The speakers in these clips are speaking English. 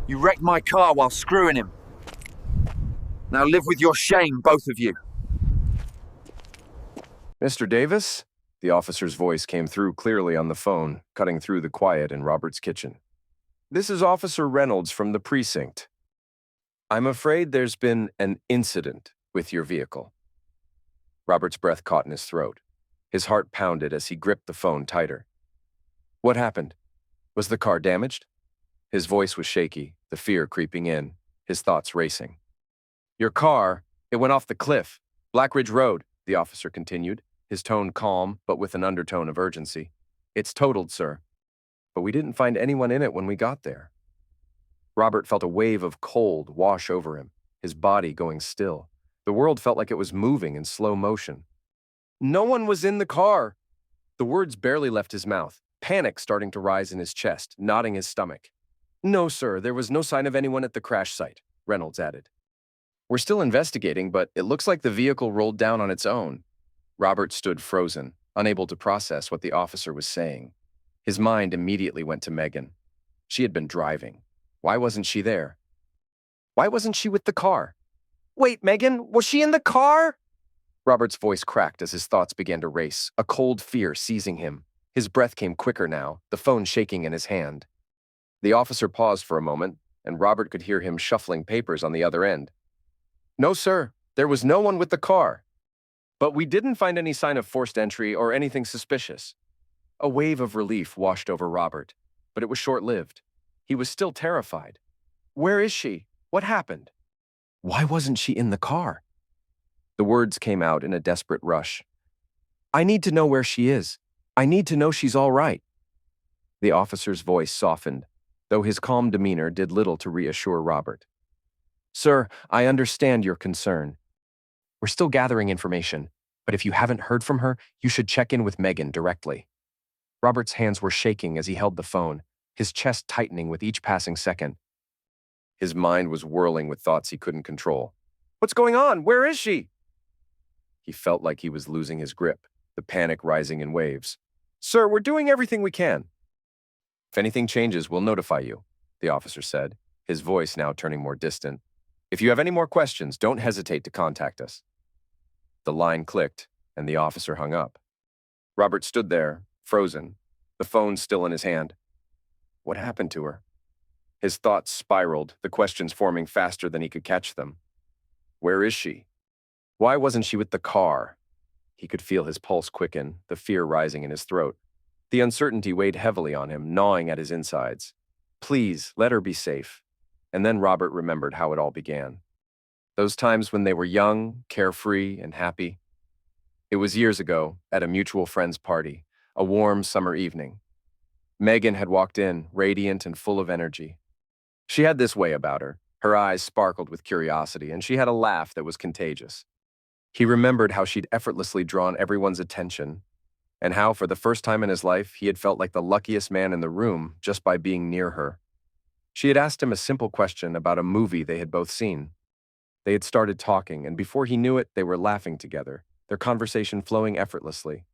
You wrecked my car while screwing him. Now live with your shame, both of you. Mr. Davis? The officer's voice came through clearly on the phone, cutting through the quiet in Robert's kitchen. This is Officer Reynolds from the precinct. I'm afraid there's been an incident with your vehicle. Robert's breath caught in his throat. His heart pounded as he gripped the phone tighter. What happened? Was the car damaged? His voice was shaky, the fear creeping in, his thoughts racing. Your car, it went off the cliff. Black Ridge Road, the officer continued, his tone calm but with an undertone of urgency. It's totaled, sir. But we didn't find anyone in it when we got there. Robert felt a wave of cold wash over him, his body going still. The world felt like it was moving in slow motion. No one was in the car. The words barely left his mouth, panic starting to rise in his chest, knotting his stomach. No, sir, there was no sign of anyone at the crash site, Reynolds added. We're still investigating, but it looks like the vehicle rolled down on its own. Robert stood frozen, unable to process what the officer was saying. His mind immediately went to Megan. She had been driving. Why wasn't she there? Why wasn't she with the car? Wait, Megan, was she in the car? Robert's voice cracked as his thoughts began to race, a cold fear seizing him. His breath came quicker now, the phone shaking in his hand. The officer paused for a moment, and Robert could hear him shuffling papers on the other end. No, sir, there was no one with the car. But we didn't find any sign of forced entry or anything suspicious. A wave of relief washed over Robert, but it was short-lived. He was still terrified. Where is she? What happened? Why wasn't she in the car? The words came out in a desperate rush. I need to know where she is. I need to know she's all right. The officer's voice softened, though his calm demeanor did little to reassure Robert. Sir, I understand your concern. We're still gathering information, but if you haven't heard from her, you should check in with Megan directly. Robert's hands were shaking as he held the phone, his chest tightening with each passing second. His mind was whirling with thoughts he couldn't control. What's going on? Where is she? He felt like he was losing his grip, the panic rising in waves. Sir, we're doing everything we can. If anything changes, we'll notify you, the officer said, his voice now turning more distant. If you have any more questions, don't hesitate to contact us. The line clicked, and the officer hung up. Robert stood there, frozen, the phone still in his hand. What happened to her? His thoughts spiraled, the questions forming faster than he could catch them. Where is she? Why wasn't she with the car? He could feel his pulse quicken, the fear rising in his throat. The uncertainty weighed heavily on him, gnawing at his insides. Please, let her be safe. And then Robert remembered how it all began. Those times when they were young, carefree, and happy. It was years ago, at a mutual friend's party, a warm summer evening. Megan had walked in, radiant and full of energy. She had this way about her. Her eyes sparkled with curiosity, and she had a laugh that was contagious. He remembered how she'd effortlessly drawn everyone's attention, and how, for the first time in his life, he had felt like the luckiest man in the room just by being near her. She had asked him a simple question about a movie they had both seen. They had started talking, and before he knew it, they were laughing together, their conversation flowing effortlessly.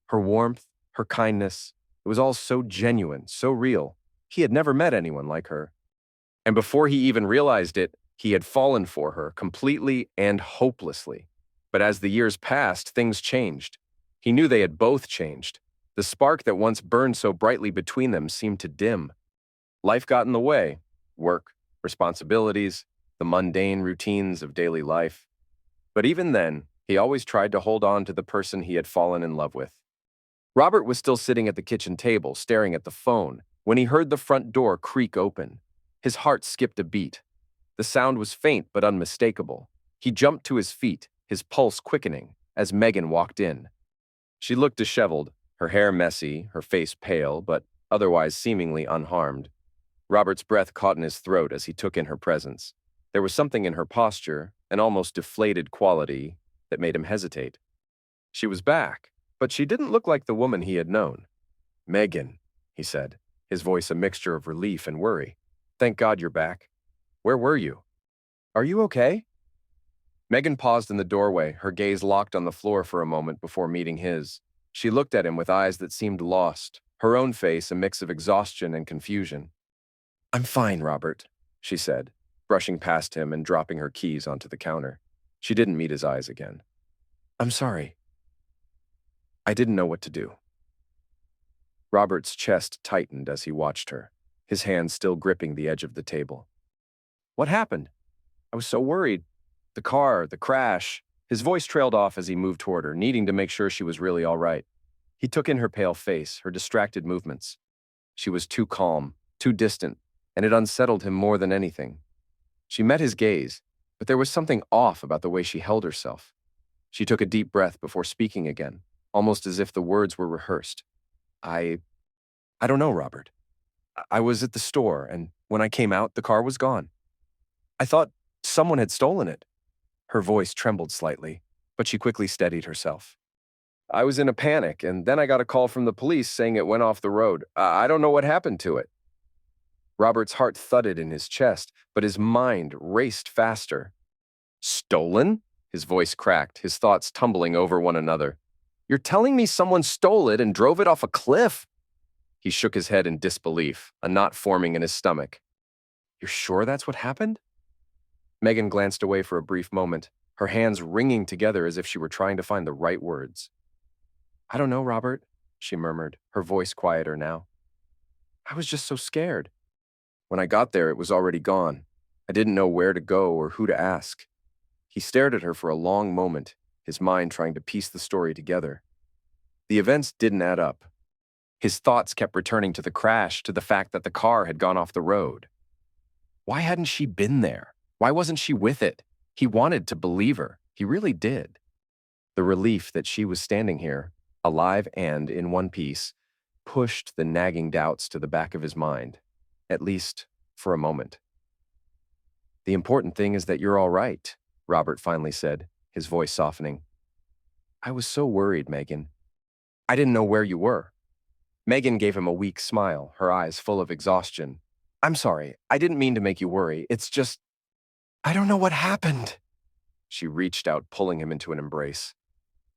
Her warmth, her kindness, it was all so genuine, so real. He had never met anyone like her. And before he even realized it, he had fallen for her completely and hopelessly. But as the years passed, things changed. He knew they had both changed. The spark that once burned so brightly between them seemed to dim. Life got in the way. Work, responsibilities, the mundane routines of daily life. But even then, he always tried to hold on to the person he had fallen in love with. Robert was still sitting at the kitchen table, staring at the phone, when he heard the front door creak open. His heart skipped a beat. The sound was faint but unmistakable. He jumped to his feet, his pulse quickening, as Megan walked in. She looked disheveled, her hair messy, her face pale, but otherwise seemingly unharmed. Robert's breath caught in his throat as he took in her presence. There was something in her posture, an almost deflated quality, that made him hesitate. She was back, but she didn't look like the woman he had known. Megan, he said, his voice a mixture of relief and worry. Thank God you're back. Where were you? Are you okay? Megan paused in the doorway, her gaze locked on the floor for a moment before meeting his. She looked at him with eyes that seemed lost, her own face a mix of exhaustion and confusion. I'm fine, Robert. she said, brushing past him and dropping her keys onto the counter. She didn't meet his eyes again. I'm sorry. I didn't know what to do. Robert's chest tightened as he watched her, his hand still gripping the edge of the table. What happened? I was so worried. The car, the crash. His voice trailed off as he moved toward her, needing to make sure she was really all right. He took in her pale face, her distracted movements. She was too calm, too distant, and it unsettled him more than anything. She met his gaze, but there was something off about the way she held herself. She took a deep breath before speaking again, almost as if the words were rehearsed. I don't know, Robert. I was at the store, and when I came out, the car was gone. I thought someone had stolen it. Her voice trembled slightly, but she quickly steadied herself. I was in a panic, and then I got a call from the police saying it went off the road. I don't know what happened to it. Robert's heart thudded in his chest, but his mind raced faster. Stolen? His voice cracked, his thoughts tumbling over one another. You're telling me someone stole it and drove it off a cliff? He shook his head in disbelief, a knot forming in his stomach. You're sure that's what happened? Megan glanced away for a brief moment, her hands wringing together as if she were trying to find the right words. I don't know, Robert, she murmured, her voice quieter now. I was just so scared. When I got there, it was already gone. I didn't know where to go or who to ask. He stared at her for a long moment, his mind trying to piece the story together. The events didn't add up. His thoughts kept returning to the crash, to the fact that the car had gone off the road. Why hadn't she been there? Why wasn't she with it? He wanted to believe her. He really did. The relief that she was standing here, alive and in one piece, pushed the nagging doubts to the back of his mind, at least for a moment. The important thing is that you're all right, Robert finally said, his voice softening. I was so worried, Megan. I didn't know where you were. Megan gave him a weak smile, her eyes full of exhaustion. I'm sorry, I didn't mean to make you worry. It's just, I don't know what happened. She reached out, pulling him into an embrace,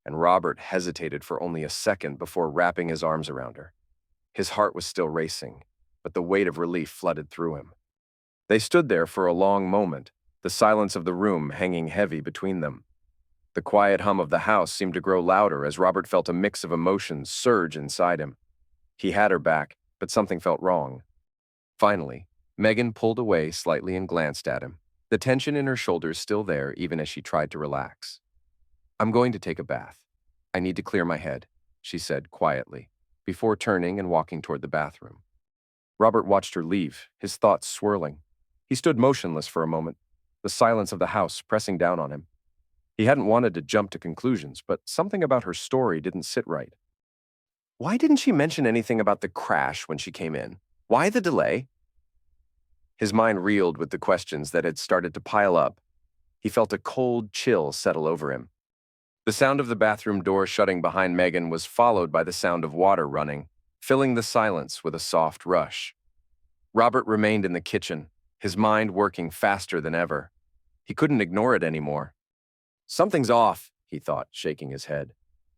and Robert hesitated for only a second before wrapping his arms around her. His heart was still racing, but the weight of relief flooded through him. They stood there for a long moment, the silence of the room hanging heavy between them. The quiet hum of the house seemed to grow louder as Robert felt a mix of emotions surge inside him. He had her back, but something felt wrong. Finally, Megan pulled away slightly and glanced at him, the tension in her shoulders still there even as she tried to relax. I'm going to take a bath. I need to clear my head, she said quietly, before turning and walking toward the bathroom. Robert watched her leave, his thoughts swirling. He stood motionless for a moment, the silence of the house pressing down on him. He hadn't wanted to jump to conclusions, but something about her story didn't sit right. Why didn't she mention anything about the crash when she came in? Why the delay? His mind reeled with the questions that had started to pile up. He felt a cold chill settle over him. The sound of the bathroom door shutting behind Megan was followed by the sound of water running, filling the silence with a soft rush. Robert remained in the kitchen, his mind working faster than ever. He couldn't ignore it anymore. Something's off, he thought, shaking his head.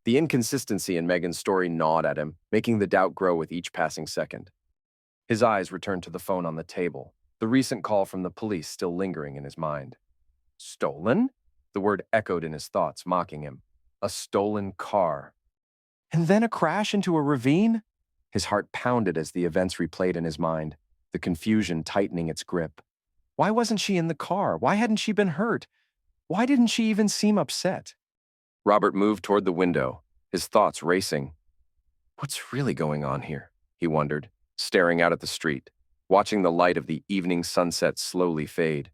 The inconsistency in Megan's story gnawed at him, making the doubt grow with each passing second. His eyes returned to the phone on the table, the recent call from the police still lingering in his mind. Stolen? The word echoed in his thoughts, mocking him. A stolen car. And then a crash into a ravine? His heart pounded as the events replayed in his mind, the confusion tightening its grip. Why wasn't she in the car? Why hadn't she been hurt? Why didn't she even seem upset? Robert moved toward the window, his thoughts racing. What's really going on here? He wondered, staring out at the street, watching the light of the evening sunset slowly fade.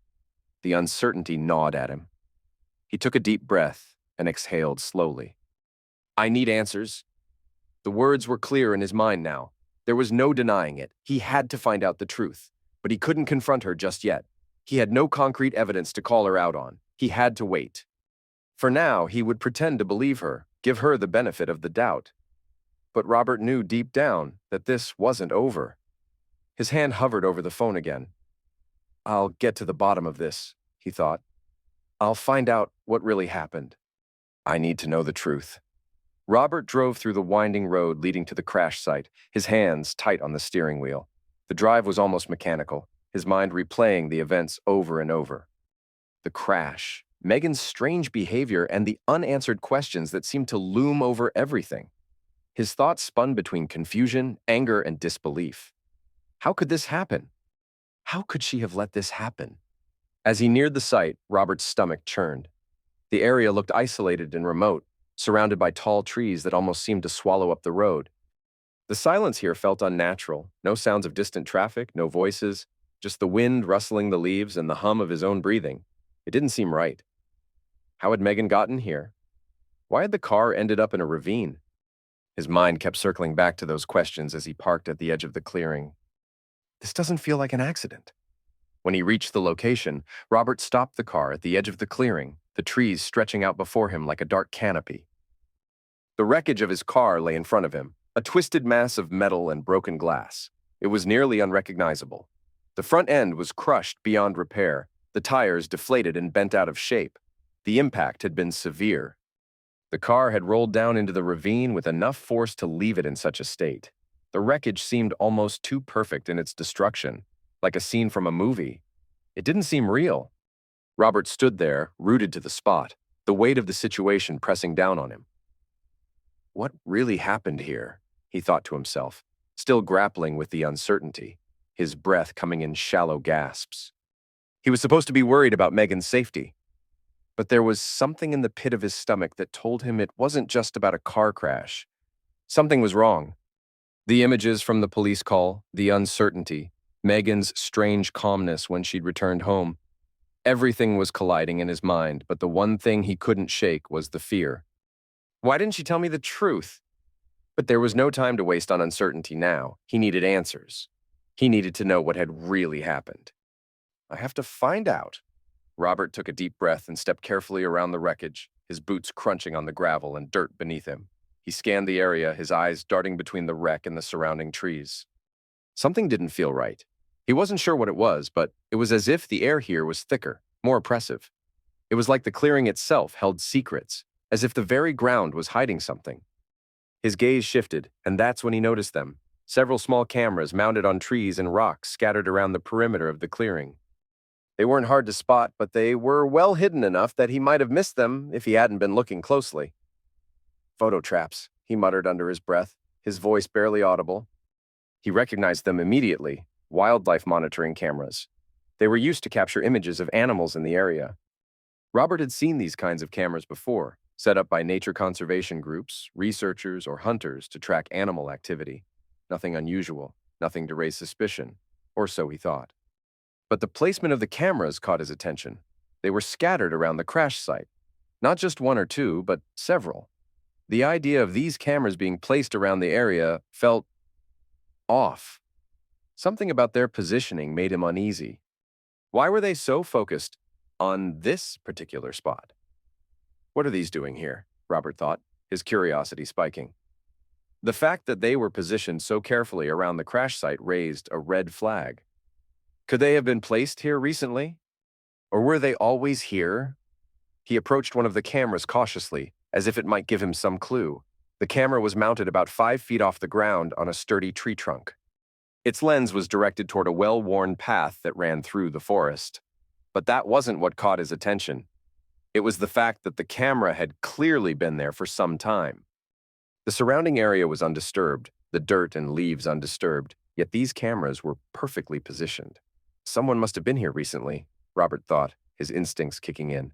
The uncertainty gnawed at him. He took a deep breath and exhaled slowly. I need answers. The words were clear in his mind now. There was no denying it. He had to find out the truth, but he couldn't confront her just yet. He had no concrete evidence to call her out on. He had to wait. For now, he would pretend to believe her, give her the benefit of the doubt. But Robert knew deep down that this wasn't over. His hand hovered over the phone again. I'll get to the bottom of this, he thought. I'll find out what really happened. I need to know the truth. Robert drove through the winding road leading to the crash site, his hands tight on the steering wheel. The drive was almost mechanical, his mind replaying the events over and over. The crash, Megan's strange behavior, and the unanswered questions that seemed to loom over everything. His thoughts spun between confusion, anger, and disbelief. How could this happen? How could she have let this happen? As he neared the site, Robert's stomach churned. The area looked isolated and remote, surrounded by tall trees that almost seemed to swallow up the road. The silence here felt unnatural. No sounds of distant traffic, no voices, just the wind rustling the leaves and the hum of his own breathing. It didn't seem right. How had Megan gotten here? Why had the car ended up in a ravine? His mind kept circling back to those questions as he parked at the edge of the clearing. This doesn't feel like an accident. When he reached the location, Robert stopped the car at the edge of the clearing, the trees stretching out before him like a dark canopy. The wreckage of his car lay in front of him, a twisted mass of metal and broken glass. It was nearly unrecognizable. The front end was crushed beyond repair, the tires deflated and bent out of shape. The impact had been severe. The car had rolled down into the ravine with enough force to leave it in such a state. The wreckage seemed almost too perfect in its destruction, like a scene from a movie. It didn't seem real. Robert stood there, rooted to the spot, the weight of the situation pressing down on him. What really happened here? He thought to himself, still grappling with the uncertainty, his breath coming in shallow gasps. He was supposed to be worried about Megan's safety. But there was something in the pit of his stomach that told him it wasn't just about a car crash. Something was wrong. The images from the police call, the uncertainty, Megan's strange calmness when she'd returned home. Everything was colliding in his mind, but the one thing he couldn't shake was the fear. Why didn't she tell me the truth? But there was no time to waste on uncertainty now. He needed answers. He needed to know what had really happened. I have to find out. Robert took a deep breath and stepped carefully around the wreckage, his boots crunching on the gravel and dirt beneath him. He scanned the area, his eyes darting between the wreck and the surrounding trees. Something didn't feel right. He wasn't sure what it was, but it was as if the air here was thicker, more oppressive. It was like the clearing itself held secrets, as if the very ground was hiding something. His gaze shifted, and that's when he noticed them. Several small cameras mounted on trees and rocks scattered around the perimeter of the clearing. They weren't hard to spot, but they were well hidden enough that he might have missed them if he hadn't been looking closely. Photo traps, he muttered under his breath, his voice barely audible. He recognized them immediately, wildlife monitoring cameras. They were used to capture images of animals in the area. Robert had seen these kinds of cameras before, set up by nature conservation groups, researchers, or hunters to track animal activity. Nothing unusual, nothing to raise suspicion, or so he thought. But the placement of the cameras caught his attention. They were scattered around the crash site. Not just one or two, but several. The idea of these cameras being placed around the area felt off. Something about their positioning made him uneasy. Why were they so focused on this particular spot? What are these doing here? Robert thought, his curiosity spiking. The fact that they were positioned so carefully around the crash site raised a red flag. Could they have been placed here recently? Or were they always here? He approached one of the cameras cautiously, as if it might give him some clue. The camera was mounted about 5 feet off the ground on a sturdy tree trunk. Its lens was directed toward a well-worn path that ran through the forest. But that wasn't what caught his attention. It was the fact that the camera had clearly been there for some time. The surrounding area was undisturbed, the dirt and leaves undisturbed, yet these cameras were perfectly positioned. Someone must have been here recently, Robert thought, his instincts kicking in.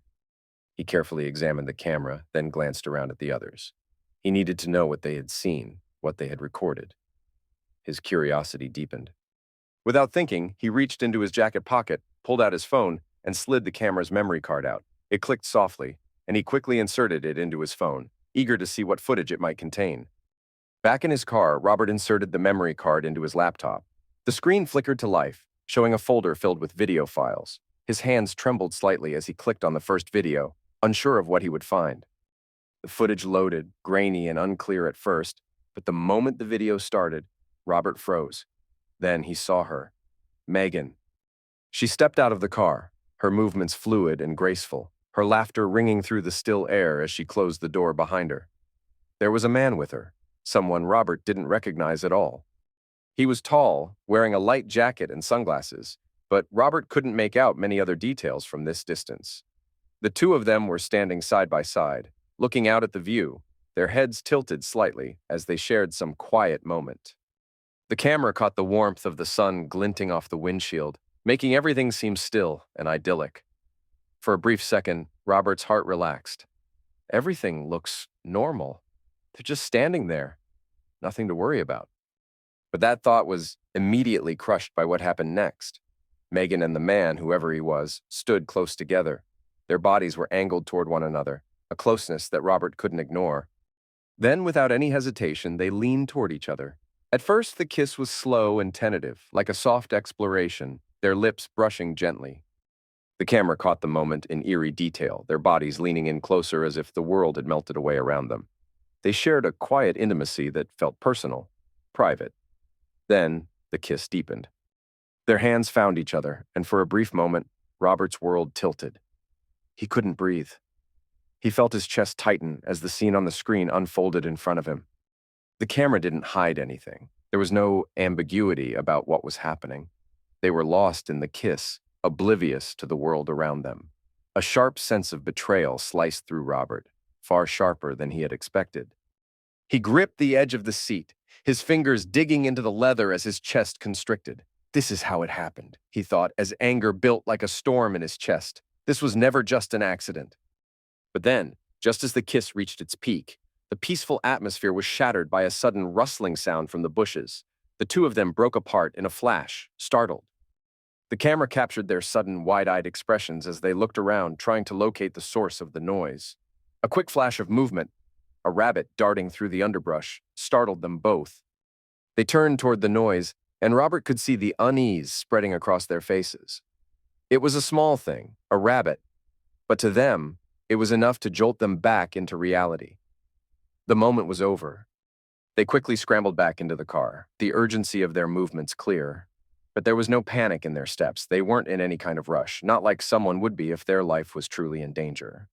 He carefully examined the camera, then glanced around at the others. He needed to know what they had seen, what they had recorded. His curiosity deepened. Without thinking, he reached into his jacket pocket, pulled out his phone, and slid the camera's memory card out. It clicked softly, and he quickly inserted it into his phone, eager to see what footage it might contain. Back in his car, Robert inserted the memory card into his laptop. The screen flickered to life, showing a folder filled with video files. His hands trembled slightly as he clicked on the first video, unsure of what he would find. The footage loaded, grainy and unclear at first, but the moment the video started, Robert froze. Then he saw her. Megan. She stepped out of the car, her movements fluid and graceful, her laughter ringing through the still air as she closed the door behind her. There was a man with her, someone Robert didn't recognize at all. He was tall, wearing a light jacket and sunglasses, but Robert couldn't make out many other details from this distance. The two of them were standing side by side, looking out at the view, their heads tilted slightly as they shared some quiet moment. The camera caught the warmth of the sun glinting off the windshield, making everything seem still and idyllic. For a brief second, Robert's heart relaxed. Everything looks normal. They're just standing there. Nothing to worry about. But that thought was immediately crushed by what happened next. Megan and the man, whoever he was, stood close together. Their bodies were angled toward one another, a closeness that Robert couldn't ignore. Then, without any hesitation, they leaned toward each other. At first, the kiss was slow and tentative, like a soft exploration, their lips brushing gently. The camera caught the moment in eerie detail, their bodies leaning in closer as if the world had melted away around them. They shared a quiet intimacy that felt personal, private. Then, the kiss deepened. Their hands found each other, and for a brief moment, Robert's world tilted. He couldn't breathe. He felt his chest tighten as the scene on the screen unfolded in front of him. The camera didn't hide anything. There was no ambiguity about what was happening. They were lost in the kiss, oblivious to the world around them. A sharp sense of betrayal sliced through Robert, far sharper than he had expected. He gripped the edge of the seat, his fingers digging into the leather as his chest constricted. This is how it happened, he thought, as anger built like a storm in his chest. This was never just an accident. But then, just as the kiss reached its peak, the peaceful atmosphere was shattered by a sudden rustling sound from the bushes. The two of them broke apart in a flash, startled. The camera captured their sudden, wide-eyed expressions as they looked around, trying to locate the source of the noise. A quick flash of movement, a rabbit darting through the underbrush, startled them both. They turned toward the noise, and Robert could see the unease spreading across their faces. It was a small thing, a rabbit, but to them, it was enough to jolt them back into reality. The moment was over. They quickly scrambled back into the car, the urgency of their movements clear. But there was no panic in their steps. They weren't in any kind of rush, not like someone would be if their life was truly in danger.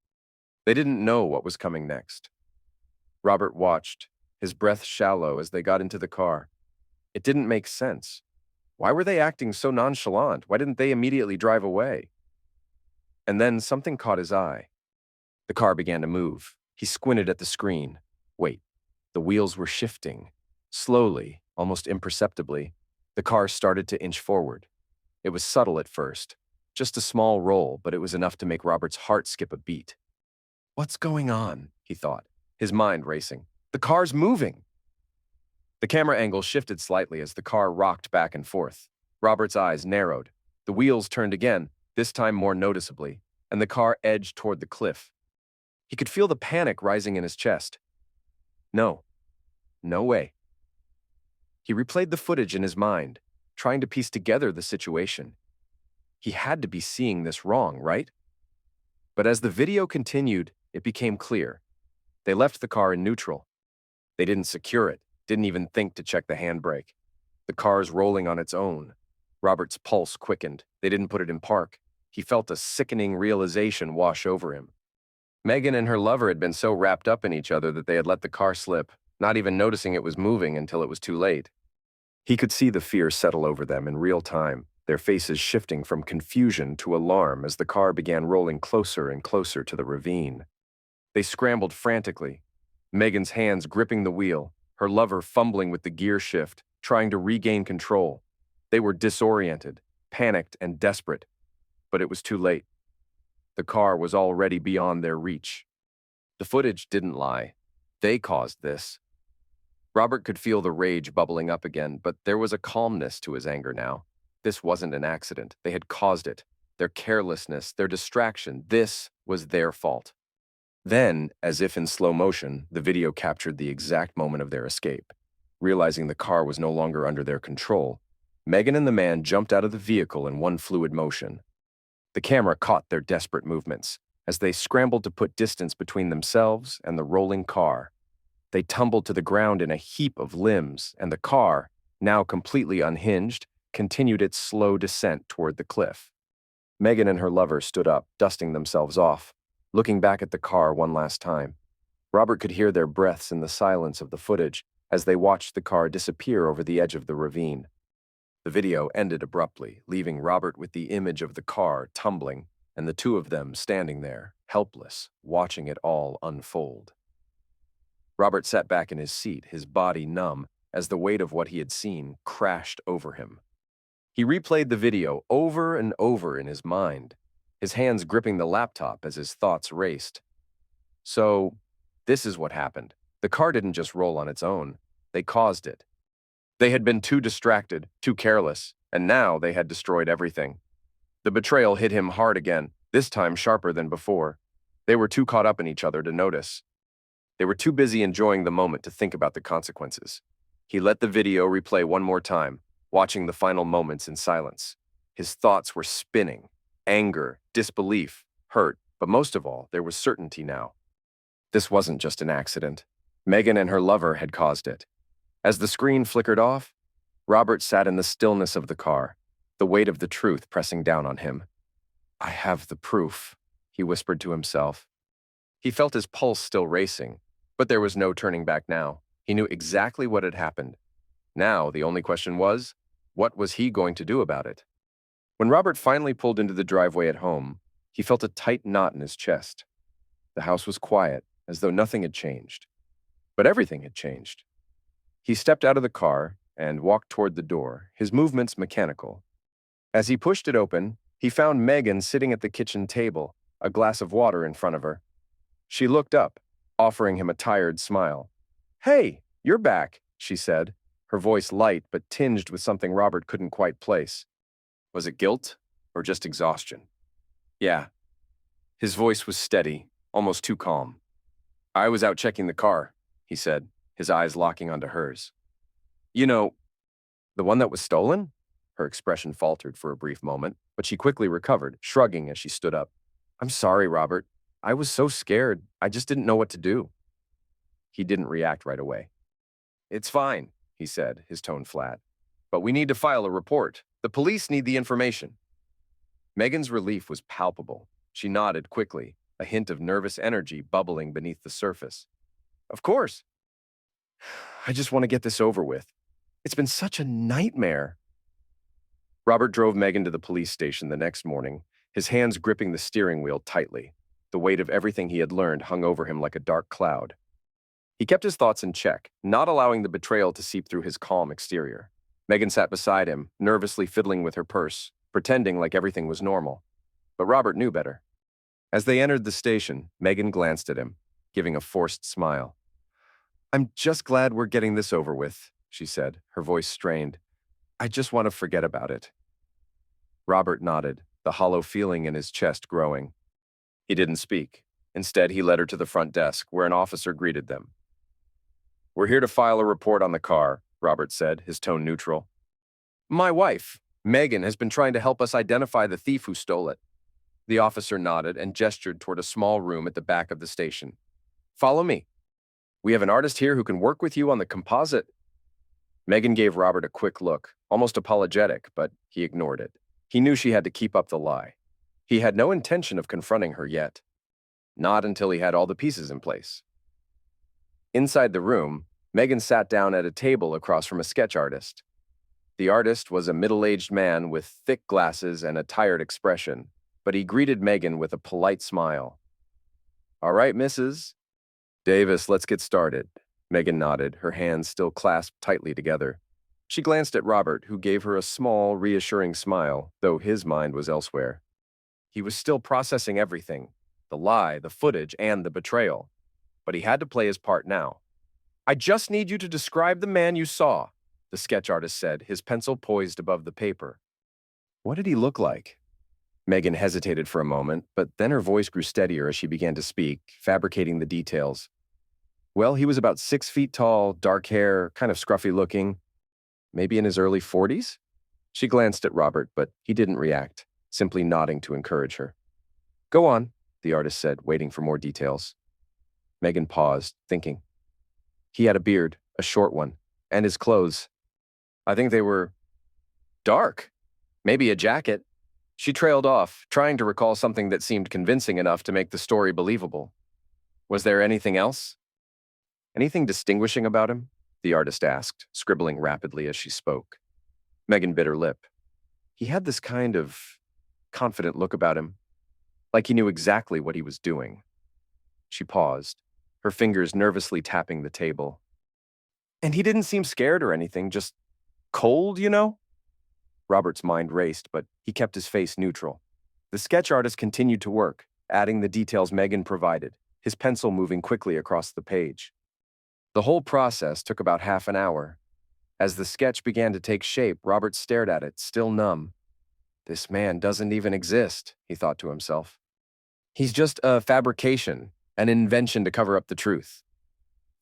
They didn't know what was coming next. Robert watched, his breath shallow as they got into the car. It didn't make sense. Why were they acting so nonchalant? Why didn't they immediately drive away? And then something caught his eye. The car began to move. He squinted at the screen. Wait, the wheels were shifting. Slowly, almost imperceptibly, the car started to inch forward. It was subtle at first, just a small roll, but it was enough to make Robert's heart skip a beat. What's going on? He thought, his mind racing. The car's moving! The camera angle shifted slightly as the car rocked back and forth. Robert's eyes narrowed. The wheels turned again, this time more noticeably, and the car edged toward the cliff. He could feel the panic rising in his chest. No. No way. He replayed the footage in his mind, trying to piece together the situation. He had to be seeing this wrong, right? But as the video continued, it became clear. They left the car in neutral. They didn't secure it, didn't even think to check the handbrake. The car's rolling on its own. Robert's pulse quickened. They didn't put it in park. He felt a sickening realization wash over him. Megan and her lover had been so wrapped up in each other that they had let the car slip, not even noticing it was moving until it was too late. He could see the fear settle over them in real time, their faces shifting from confusion to alarm as the car began rolling closer and closer to the ravine. They scrambled frantically, Megan's hands gripping the wheel, her lover fumbling with the gear shift, trying to regain control. They were disoriented, panicked, and desperate, but it was too late. The car was already beyond their reach. The footage didn't lie. They caused this. Robert could feel the rage bubbling up again, but there was a calmness to his anger now. This wasn't an accident. They had caused it. Their carelessness, their distraction, this was their fault. Then, as if in slow motion, the video captured the exact moment of their escape. Realizing the car was no longer under their control, Megan and the man jumped out of the vehicle in one fluid motion. The camera caught their desperate movements as they scrambled to put distance between themselves and the rolling car. They tumbled to the ground in a heap of limbs, and the car, now completely unhinged, continued its slow descent toward the cliff. Megan and her lover stood up, dusting themselves off, looking back at the car one last time. Robert could hear their breaths in the silence of the footage as they watched the car disappear over the edge of the ravine. The video ended abruptly, leaving Robert with the image of the car tumbling and the two of them standing there, helpless, watching it all unfold. Robert sat back in his seat, his body numb, as the weight of what he had seen crashed over him. He replayed the video over and over in his mind, his hands gripping the laptop as his thoughts raced. So, this is what happened. The car didn't just roll on its own. They caused it. They had been too distracted, too careless, and now they had destroyed everything. The betrayal hit him hard again, this time sharper than before. They were too caught up in each other to notice. They were too busy enjoying the moment to think about the consequences. He let the video replay one more time, watching the final moments in silence. His thoughts were spinning. Anger, disbelief, hurt, but most of all, there was certainty now. This wasn't just an accident. Megan and her lover had caused it. As the screen flickered off, Robert sat in the stillness of the car, the weight of the truth pressing down on him. "I have the proof," he whispered to himself. He felt his pulse still racing, but there was no turning back now. He knew exactly what had happened. Now, the only question was, what was he going to do about it? When Robert finally pulled into the driveway at home, he felt a tight knot in his chest. The house was quiet, as though nothing had changed. But everything had changed. He stepped out of the car and walked toward the door, his movements mechanical. As he pushed it open, he found Megan sitting at the kitchen table, a glass of water in front of her. She looked up, offering him a tired smile. "Hey, you're back," she said, her voice light but tinged with something Robert couldn't quite place. Was it guilt or just exhaustion? "Yeah." His voice was steady, almost too calm. "I was out checking the car," he said, his eyes locking onto hers. "You know, the one that was stolen?" Her expression faltered for a brief moment, but she quickly recovered, shrugging as she stood up. "I'm sorry, Robert. I was so scared. I just didn't know what to do." He didn't react right away. "It's fine," he said, his tone flat. "But we need to file a report. The police need the information." Megan's relief was palpable. She nodded quickly, a hint of nervous energy bubbling beneath the surface. "Of course. I just want to get this over with. It's been such a nightmare." Robert drove Megan to the police station the next morning, his hands gripping the steering wheel tightly. The weight of everything he had learned hung over him like a dark cloud. He kept his thoughts in check, not allowing the betrayal to seep through his calm exterior. Megan sat beside him, nervously fiddling with her purse, pretending like everything was normal. But Robert knew better. As they entered the station, Megan glanced at him, giving a forced smile. "I'm just glad we're getting this over with," she said, her voice strained. "I just want to forget about it." Robert nodded, the hollow feeling in his chest growing. He didn't speak. Instead, he led her to the front desk, where an officer greeted them. "We're here to file a report on the car," Robert said, his tone neutral. "My wife, Megan, has been trying to help us identify the thief who stole it." The officer nodded and gestured toward a small room at the back of the station. "Follow me. We have an artist here who can work with you on the composite." Megan gave Robert a quick look, almost apologetic, but he ignored it. He knew she had to keep up the lie. He had no intention of confronting her yet. Not until he had all the pieces in place. Inside the room, Megan sat down at a table across from a sketch artist. The artist was a middle-aged man with thick glasses and a tired expression, but he greeted Megan with a polite smile. "All right, Mrs. Davis, let's get started." Megan nodded, her hands still clasped tightly together. She glanced at Robert, who gave her a small, reassuring smile, though his mind was elsewhere. He was still processing everything, the lie, the footage, and the betrayal. But he had to play his part now. "I just need you to describe the man you saw," the sketch artist said, his pencil poised above the paper. "What did he look like?" Megan hesitated for a moment, but then her voice grew steadier as she began to speak, fabricating the details. "Well, he was about 6 feet tall, dark hair, kind of scruffy looking. Maybe in his early 40s? She glanced at Robert, but he didn't react, simply nodding to encourage her. "Go on," the artist said, waiting for more details. Megan paused, thinking. "He had a beard, a short one, and his clothes. I think they were dark. Maybe a jacket." She trailed off, trying to recall something that seemed convincing enough to make the story believable. "Was there anything else?" "Anything distinguishing about him?" the artist asked, scribbling rapidly as she spoke. Megan bit her lip. He had this kind of confident look about him, like he knew exactly what he was doing. She paused, her fingers nervously tapping the table. And he didn't seem scared or anything, just cold, you know? Robert's mind raced, but he kept his face neutral. The sketch artist continued to work, adding the details Megan provided, his pencil moving quickly across the page. The whole process took about half an hour. As the sketch began to take shape, Robert stared at it, still numb. This man doesn't even exist, he thought to himself. He's just a fabrication, an invention to cover up the truth.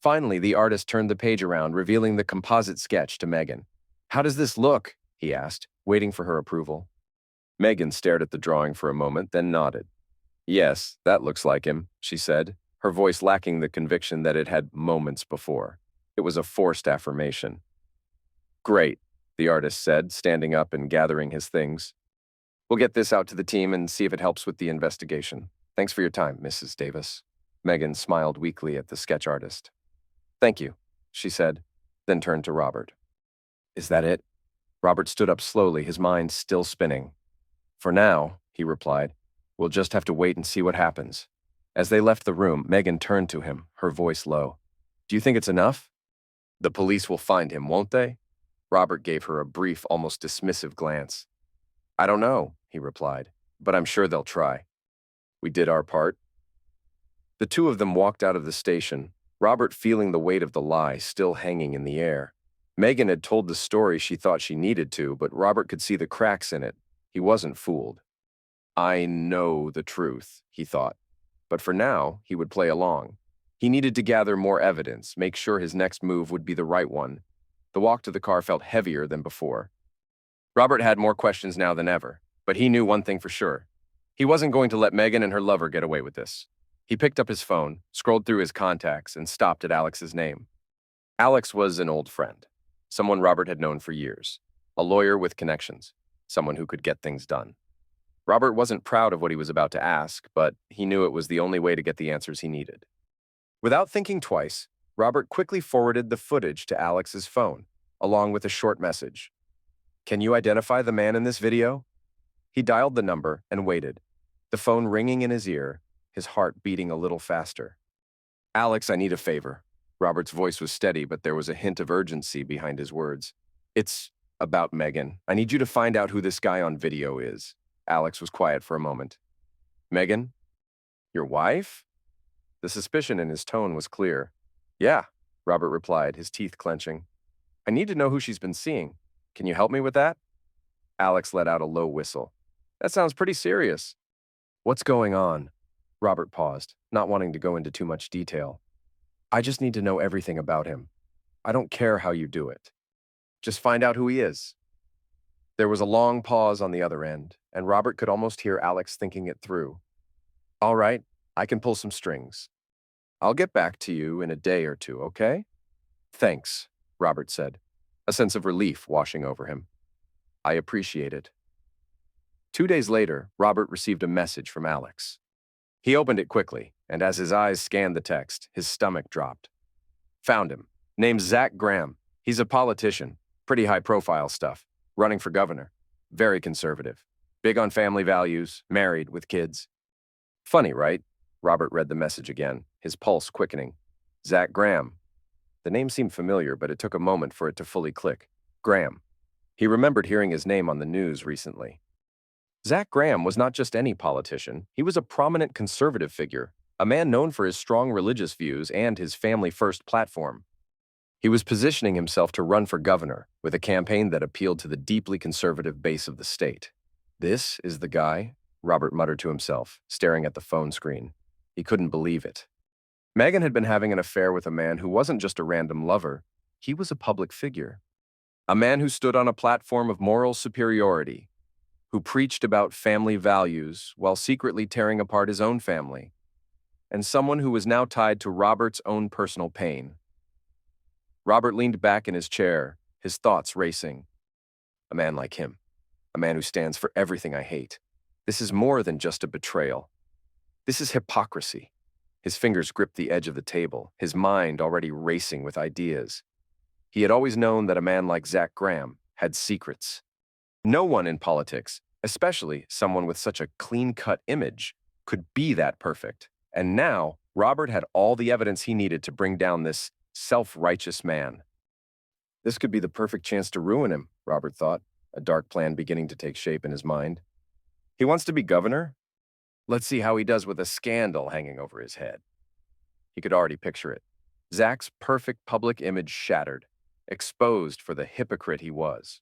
Finally, the artist turned the page around, revealing the composite sketch to Megan. How does this look? He asked, waiting for her approval. Megan stared at the drawing for a moment, then nodded. Yes, that looks like him, she said, her voice lacking the conviction that it had moments before. It was a forced affirmation. Great, the artist said, standing up and gathering his things. We'll get this out to the team and see if it helps with the investigation. Thanks for your time, Mrs. Davis. Megan smiled weakly at the sketch artist. Thank you, she said, then turned to Robert. Is that it? Robert stood up slowly, his mind still spinning. For now, he replied, we'll just have to wait and see what happens. As they left the room, Megan turned to him, her voice low. Do you think it's enough? The police will find him, won't they? Robert gave her a brief, almost dismissive glance. I don't know, he replied, but I'm sure they'll try. We did our part. The two of them walked out of the station, Robert feeling the weight of the lie still hanging in the air. Megan had told the story she thought she needed to, but Robert could see the cracks in it. He wasn't fooled. I know the truth, he thought. But for now, he would play along. He needed to gather more evidence, make sure his next move would be the right one. The walk to the car felt heavier than before. Robert had more questions now than ever, but he knew one thing for sure. He wasn't going to let Megan and her lover get away with this. He picked up his phone, scrolled through his contacts, and stopped at Alex's name. Alex was an old friend, someone Robert had known for years, a lawyer with connections, someone who could get things done. Robert wasn't proud of what he was about to ask, but he knew it was the only way to get the answers he needed. Without thinking twice, Robert quickly forwarded the footage to Alex's phone, along with a short message. Can you identify the man in this video? He dialed the number and waited, the phone ringing in his ear, his heart beating a little faster. Alex, I need a favor. Robert's voice was steady, but there was a hint of urgency behind his words. It's about Megan. I need you to find out who this guy on video is. Alex was quiet for a moment. Megan? Your wife? The suspicion in his tone was clear. Yeah, Robert replied, his teeth clenching. I need to know who she's been seeing. Can you help me with that? Alex let out a low whistle. That sounds pretty serious. What's going on? Robert paused, not wanting to go into too much detail. I just need to know everything about him. I don't care how you do it. Just find out who he is. There was a long pause on the other end, and Robert could almost hear Alex thinking it through. All right, I can pull some strings. I'll get back to you in a day or two, okay? Thanks, Robert said, a sense of relief washing over him. I appreciate it. 2 days later, Robert received a message from Alex. He opened it quickly, and as his eyes scanned the text, his stomach dropped. Found him. Name's Zach Graham. He's a politician. Pretty high-profile stuff. Running for governor. Very conservative. Big on family values. Married, with kids. Funny, right? Robert read the message again, his pulse quickening. Zach Graham. The name seemed familiar, but it took a moment for it to fully click. Graham. He remembered hearing his name on the news recently. Zach Graham was not just any politician. He was a prominent conservative figure, a man known for his strong religious views and his family-first platform. He was positioning himself to run for governor with a campaign that appealed to the deeply conservative base of the state. This is the guy, Robert muttered to himself, staring at the phone screen. He couldn't believe it. Megan had been having an affair with a man who wasn't just a random lover. He was a public figure. A man who stood on a platform of moral superiority, who preached about family values while secretly tearing apart his own family, and someone who was now tied to Robert's own personal pain. Robert leaned back in his chair, his thoughts racing. A man like him. A man who stands for everything I hate. This is more than just a betrayal. This is hypocrisy. His fingers gripped the edge of the table, his mind already racing with ideas. He had always known that a man like Zach Graham, had secrets. No one in politics, especially someone with such a clean-cut image, could be that perfect. And now, Robert had all the evidence he needed to bring down this self-righteous man. This could be the perfect chance to ruin him, Robert thought, a dark plan beginning to take shape in his mind. He wants to be governor? Let's see how he does with a scandal hanging over his head. He could already picture it. Zach's perfect public image shattered, exposed for the hypocrite he was.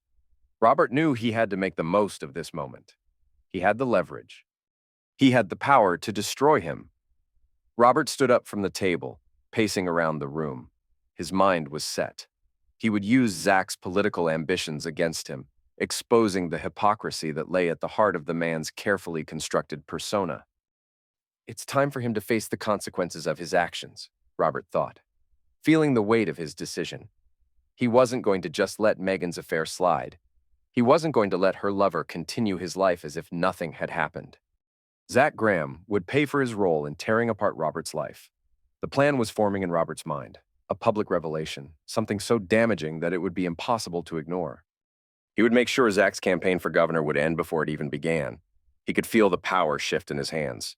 Robert knew he had to make the most of this moment. He had the leverage. He had the power to destroy him. Robert stood up from the table, pacing around the room. His mind was set. He would use Zach's political ambitions against him, exposing the hypocrisy that lay at the heart of the man's carefully constructed persona. It's time for him to face the consequences of his actions, Robert thought, feeling the weight of his decision. He wasn't going to just let Megan's affair slide. He wasn't going to let her lover continue his life as if nothing had happened. Zach Graham would pay for his role in tearing apart Robert's life. The plan was forming in Robert's mind, a public revelation, something so damaging that it would be impossible to ignore. He would make sure Zach's campaign for governor would end before it even began. He could feel the power shift in his hands.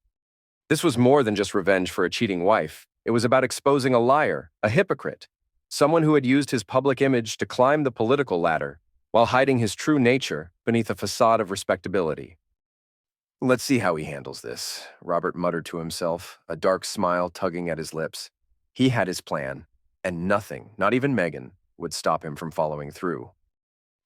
This was more than just revenge for a cheating wife. It was about exposing a liar, a hypocrite, someone who had used his public image to climb the political ladder while hiding his true nature beneath a facade of respectability. Let's see how he handles this, Robert muttered to himself, a dark smile tugging at his lips. He had his plan, and nothing, not even Megan, would stop him from following through.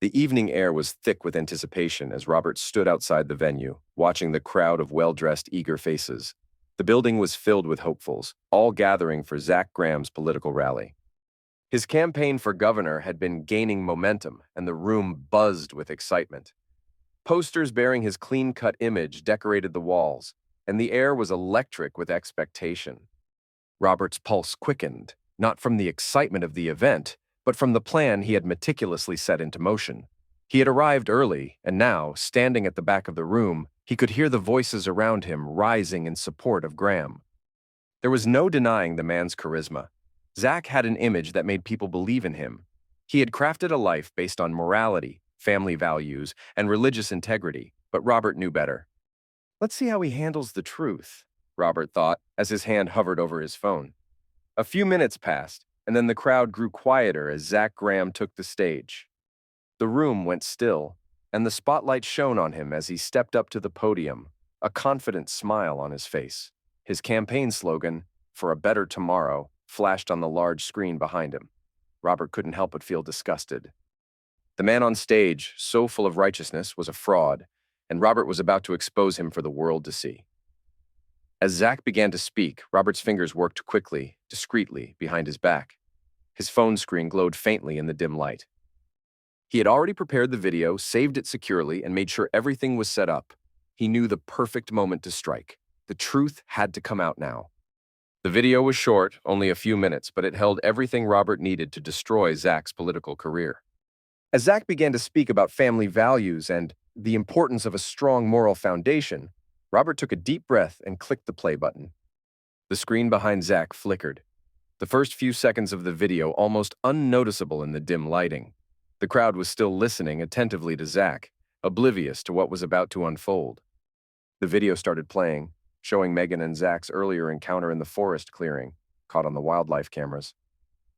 The evening air was thick with anticipation as Robert stood outside the venue, watching the crowd of well-dressed, eager faces. The building was filled with hopefuls, all gathering for Zach Graham's political rally. His campaign for governor had been gaining momentum, and the room buzzed with excitement. Posters bearing his clean-cut image decorated the walls, and the air was electric with expectation. Robert's pulse quickened, not from the excitement of the event, but from the plan he had meticulously set into motion. He had arrived early, and now, standing at the back of the room, he could hear the voices around him rising in support of Graham. There was no denying the man's charisma. Zach had an image that made people believe in him. He had crafted a life based on morality, family values, and religious integrity, but Robert knew better. Let's see how he handles the truth, Robert thought, as his hand hovered over his phone. A few minutes passed, and then the crowd grew quieter as Zach Graham took the stage. The room went still, and the spotlight shone on him as he stepped up to the podium, a confident smile on his face. His campaign slogan, "For a Better Tomorrow," flashed on the large screen behind him. Robert couldn't help but feel disgusted. The man on stage, so full of righteousness, was a fraud, and Robert was about to expose him for the world to see. As Zach began to speak, Robert's fingers worked quickly, discreetly, behind his back. His phone screen glowed faintly in the dim light. He had already prepared the video, saved it securely, and made sure everything was set up. He knew the perfect moment to strike. The truth had to come out now. The video was short, only a few minutes, but it held everything Robert needed to destroy Zach's political career. As Zach began to speak about family values and the importance of a strong moral foundation, Robert took a deep breath and clicked the play button. The screen behind Zach flickered. The first few seconds of the video almost unnoticeable in the dim lighting. The crowd was still listening attentively to Zach, oblivious to what was about to unfold. The video started playing, showing Megan and Zach's earlier encounter in the forest clearing, caught on the wildlife cameras.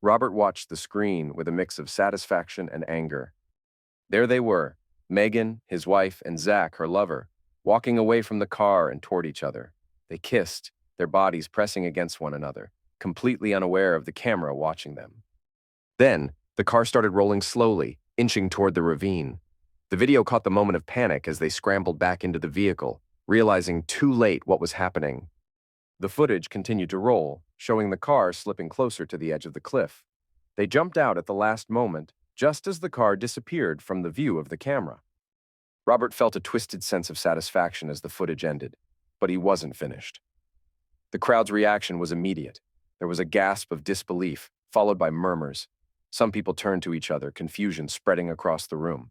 Robert watched the screen with a mix of satisfaction and anger. There they were, Megan, his wife, and Zach, her lover, walking away from the car and toward each other. They kissed, their bodies pressing against one another, completely unaware of the camera watching them. Then, the car started rolling slowly, inching toward the ravine. The video caught the moment of panic as they scrambled back into the vehicle, realizing too late what was happening. The footage continued to roll, showing the car slipping closer to the edge of the cliff. They jumped out at the last moment, just as the car disappeared from the view of the camera. Robert felt a twisted sense of satisfaction as the footage ended, but he wasn't finished. The crowd's reaction was immediate. There was a gasp of disbelief, followed by murmurs. Some people turned to each other, confusion spreading across the room.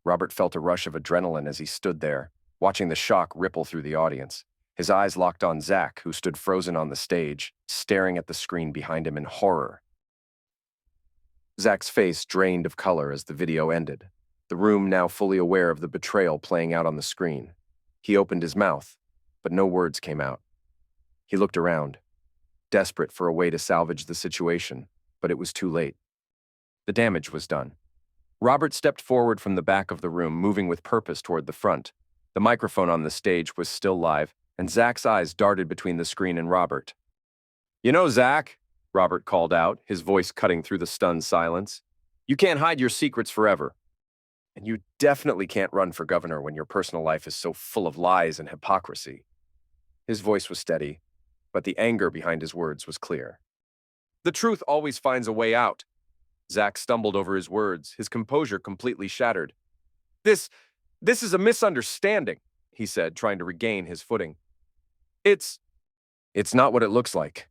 Robert felt a rush of adrenaline as he stood there, watching the shock ripple through the audience. His eyes locked on Zach, who stood frozen on the stage, staring at the screen behind him in horror. Zach's face drained of color as the video ended, the room now fully aware of the betrayal playing out on the screen. He opened his mouth, but no words came out. He looked around, desperate for a way to salvage the situation, but it was too late. The damage was done. Robert stepped forward from the back of the room, moving with purpose toward the front. The microphone on the stage was still live, and Zach's eyes darted between the screen and Robert. "You know, Zach," Robert called out, his voice cutting through the stunned silence, "you can't hide your secrets forever. And you definitely can't run for governor when your personal life is so full of lies and hypocrisy." His voice was steady, but the anger behind his words was clear. "The truth always finds a way out." Zach stumbled over his words, his composure completely shattered. This is a misunderstanding," he said, trying to regain his footing. It's not what it looks like."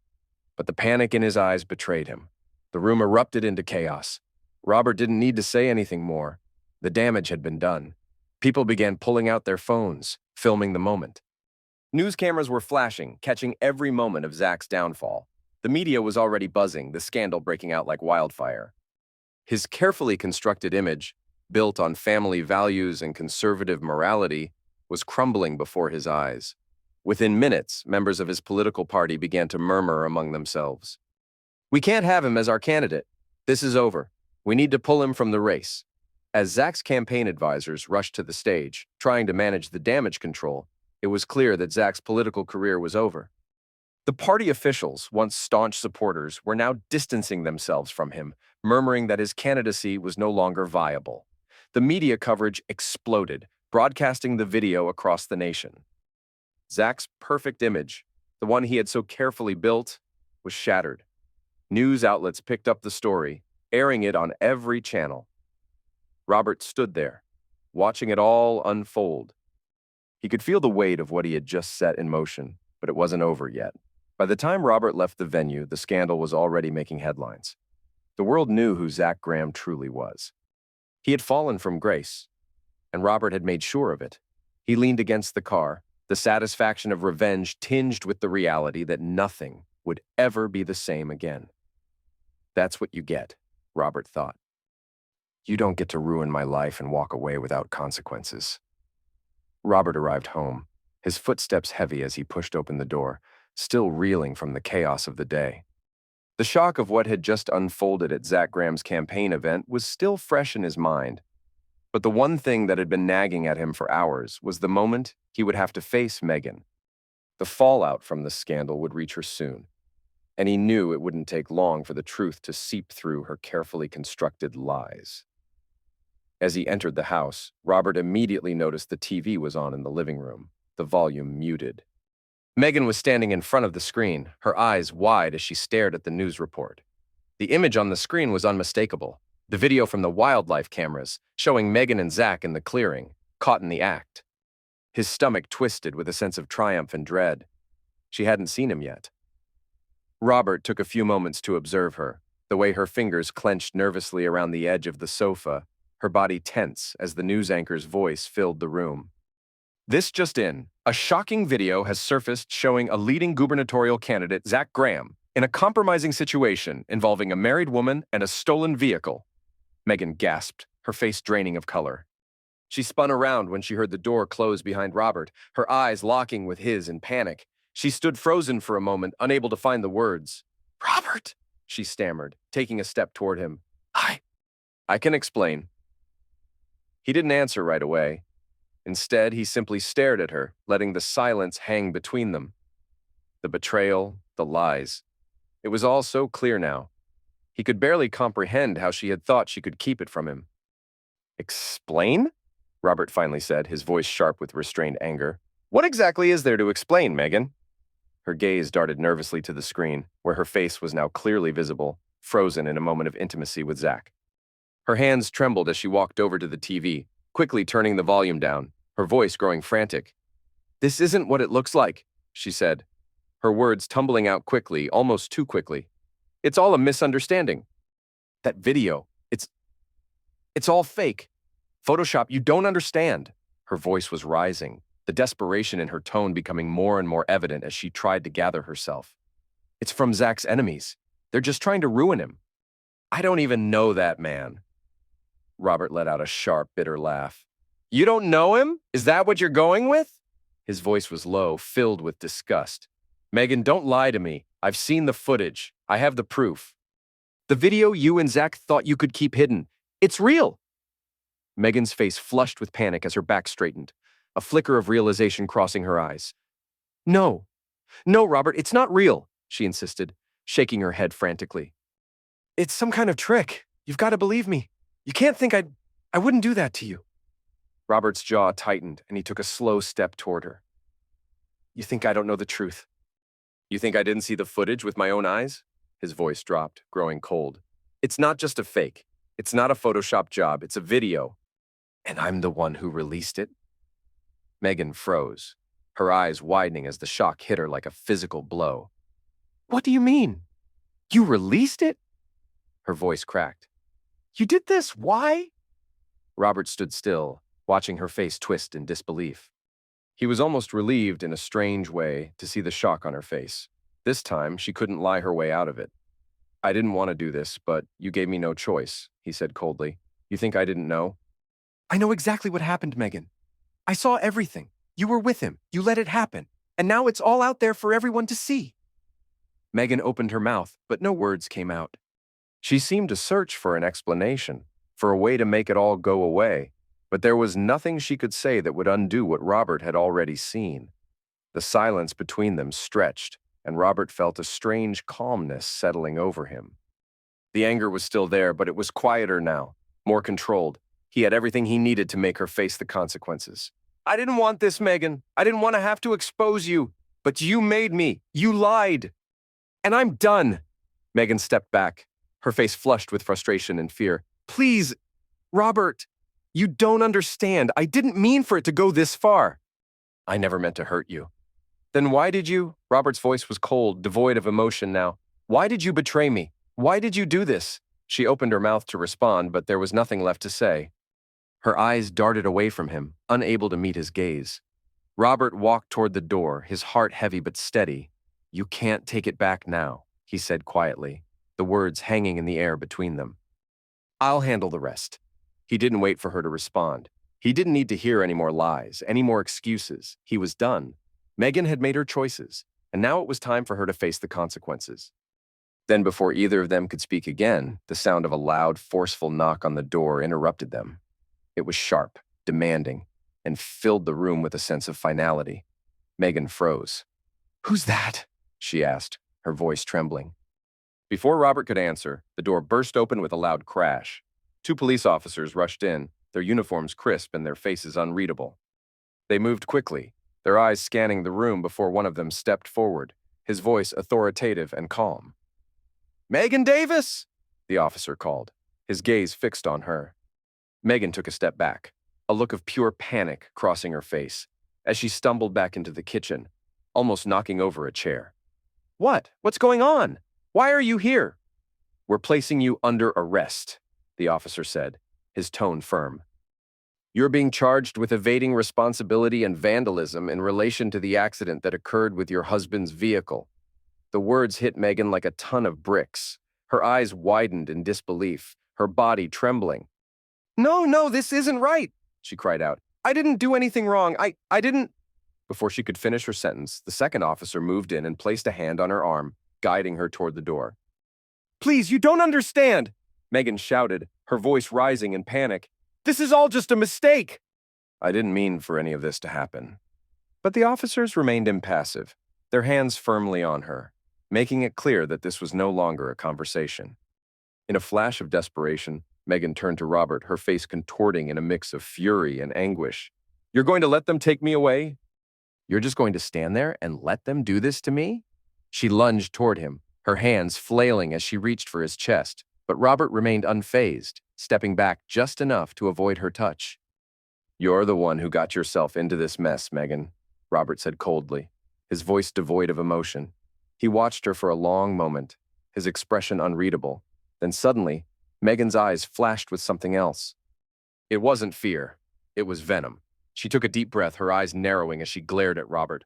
But the panic in his eyes betrayed him. The room erupted into chaos. Robert didn't need to say anything more. The damage had been done. People began pulling out their phones, filming the moment. News cameras were flashing, catching every moment of Zach's downfall. The media was already buzzing, the scandal breaking out like wildfire. His carefully constructed image, built on family values and conservative morality, was crumbling before his eyes. Within minutes, members of his political party began to murmur among themselves. "We can't have him as our candidate. This is over. We need to pull him from the race." As Zach's campaign advisors rushed to the stage, trying to manage the damage control, it was clear that Zach's political career was over. The party officials, once staunch supporters, were now distancing themselves from him, murmuring that his candidacy was no longer viable. The media coverage exploded, broadcasting the video across the nation. Zach's perfect image, the one he had so carefully built, was shattered. News outlets picked up the story, airing it on every channel. Robert stood there, watching it all unfold. He could feel the weight of what he had just set in motion, but it wasn't over yet. By the time Robert left the venue, the scandal was already making headlines. The world knew who Zach Graham truly was. He had fallen from grace, and Robert had made sure of it. He leaned against the car, the satisfaction of revenge tinged with the reality that nothing would ever be the same again. "That's what you get," Robert thought. "You don't get to ruin my life and walk away without consequences." Robert arrived home, his footsteps heavy as he pushed open the door, still reeling from the chaos of the day. The shock of what had just unfolded at Zach Graham's campaign event was still fresh in his mind. But the one thing that had been nagging at him for hours was the moment he would have to face Megan. The fallout from the scandal would reach her soon, and he knew it wouldn't take long for the truth to seep through her carefully constructed lies. As he entered the house, Robert immediately noticed the TV was on in the living room, the volume muted. Megan was standing in front of the screen, her eyes wide as she stared at the news report. The image on the screen was unmistakable, the video from the wildlife cameras showing Megan and Zach in the clearing, caught in the act. His stomach twisted with a sense of triumph and dread. She hadn't seen him yet. Robert took a few moments to observe her, the way her fingers clenched nervously around the edge of the sofa, her body tense as the news anchor's voice filled the room. "This just in, a shocking video has surfaced showing a leading gubernatorial candidate, Zach Graham, in a compromising situation involving a married woman and a stolen vehicle." Megan gasped, her face draining of color. She spun around when she heard the door close behind Robert, her eyes locking with his in panic. She stood frozen for a moment, unable to find the words. "Robert," she stammered, taking a step toward him. I can explain." He didn't answer right away. Instead, he simply stared at her, letting the silence hang between them. The betrayal, the lies. It was all so clear now. He could barely comprehend how she had thought she could keep it from him. "Explain?" Robert finally said, his voice sharp with restrained anger. "What exactly is there to explain, Megan?" Her gaze darted nervously to the screen, where her face was now clearly visible, frozen in a moment of intimacy with Zach. Her hands trembled as she walked over to the TV, quickly turning the volume down, her voice growing frantic. "This isn't what it looks like," she said, her words tumbling out quickly, almost too quickly. "It's all a misunderstanding. That video, it's all fake. Photoshop, you don't understand." Her voice was rising, the desperation in her tone becoming more and more evident as she tried to gather herself. "It's from Zach's enemies. They're just trying to ruin him." I don't even know that man. Robert let out a sharp, bitter laugh. You don't know him? Is that what you're going with? His voice was low, filled with disgust. Megan, don't lie to me. I've seen the footage. I have the proof. The video you and Zach thought you could keep hidden. It's real. Megan's face flushed with panic as her back straightened, a flicker of realization crossing her eyes. No, Robert, it's not real, she insisted, shaking her head frantically. It's some kind of trick. You've got to believe me. You can't think I wouldn't do that to you. Robert's jaw tightened, and he took a slow step toward her. You think I don't know the truth? You think I didn't see the footage with my own eyes? His voice dropped, growing cold. It's not just a fake. It's not a Photoshop job. It's a video. And I'm the one who released it? Megan froze, her eyes widening as the shock hit her like a physical blow. What do you mean? You released it? Her voice cracked. You did this? Why? Robert stood still, watching her face twist in disbelief. He was almost relieved in a strange way to see the shock on her face. This time, she couldn't lie her way out of it. I didn't want to do this, but you gave me no choice, he said coldly. You think I didn't know? I know exactly what happened, Megan. I saw everything. You were with him. You let it happen. And now it's all out there for everyone to see. Megan opened her mouth, but no words came out. She seemed to search for an explanation, for a way to make it all go away, but there was nothing she could say that would undo what Robert had already seen. The silence between them stretched, and Robert felt a strange calmness settling over him. The anger was still there, but it was quieter now, more controlled. He had everything he needed to make her face the consequences. I didn't want this, Megan. I didn't want to have to expose you, but you made me. You lied. And I'm done. Megan stepped back, her face flushed with frustration and fear. Please, Robert, you don't understand. I didn't mean for it to go this far. I never meant to hurt you. Then why did you? Robert's voice was cold, devoid of emotion now. Why did you betray me? Why did you do this? She opened her mouth to respond, but there was nothing left to say. Her eyes darted away from him, unable to meet his gaze. Robert walked toward the door, his heart heavy but steady. You can't take it back now, he said quietly, the words hanging in the air between them. I'll handle the rest. He didn't wait for her to respond. He didn't need to hear any more lies, any more excuses. He was done. Megan had made her choices, and now it was time for her to face the consequences. Then, before either of them could speak again, the sound of a loud, forceful knock on the door interrupted them. It was sharp, demanding, and filled the room with a sense of finality. Megan froze. Who's that? She asked, her voice trembling. Before Robert could answer, the door burst open with a loud crash. 2 police officers rushed in, their uniforms crisp and their faces unreadable. They moved quickly, their eyes scanning the room before one of them stepped forward, his voice authoritative and calm. Megan Davis! The officer called, his gaze fixed on her. Megan took a step back, a look of pure panic crossing her face, as she stumbled back into the kitchen, almost knocking over a chair. What? What's going on? Why are you here? We're placing you under arrest, the officer said, his tone firm. You're being charged with evading responsibility and vandalism in relation to the accident that occurred with your husband's vehicle. The words hit Megan like a ton of bricks. Her eyes widened in disbelief, her body trembling. No, this isn't right, she cried out. I didn't do anything wrong. I didn't. Before she could finish her sentence, the second officer moved in and placed a hand on her arm, guiding her toward the door. Please, you don't understand, Megan shouted, her voice rising in panic. This is all just a mistake. I didn't mean for any of this to happen. But the officers remained impassive, their hands firmly on her, making it clear that this was no longer a conversation. In a flash of desperation, Megan turned to Robert, her face contorting in a mix of fury and anguish. You're going to let them take me away? You're just going to stand there and let them do this to me? She lunged toward him, her hands flailing as she reached for his chest, but Robert remained unfazed, stepping back just enough to avoid her touch. You're the one who got yourself into this mess, Megan, Robert said coldly, his voice devoid of emotion. He watched her for a long moment, his expression unreadable. Then suddenly, Megan's eyes flashed with something else. It wasn't fear. It was venom. She took a deep breath, her eyes narrowing as she glared at Robert.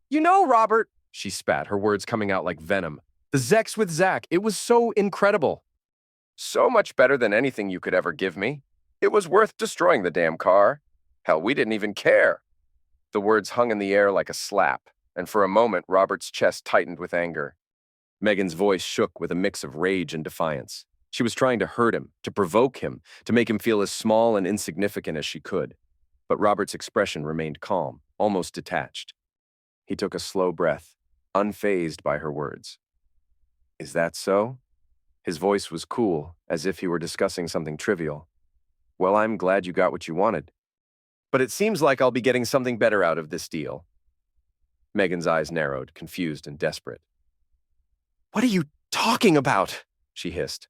You know, Robert, she spat, her words coming out like venom. The Zex with Zach, it was so incredible. So much better than anything you could ever give me. It was worth destroying the damn car. Hell, we didn't even care. The words hung in the air like a slap, and for a moment Robert's chest tightened with anger. Megan's voice shook with a mix of rage and defiance. She was trying to hurt him, to provoke him, to make him feel as small and insignificant as she could. But Robert's expression remained calm, almost detached. He took a slow breath, unfazed by her words. Is that so? His voice was cool, as if he were discussing something trivial. Well, I'm glad you got what you wanted. But it seems like I'll be getting something better out of this deal. Megan's eyes narrowed, confused and desperate. What are you talking about? She hissed.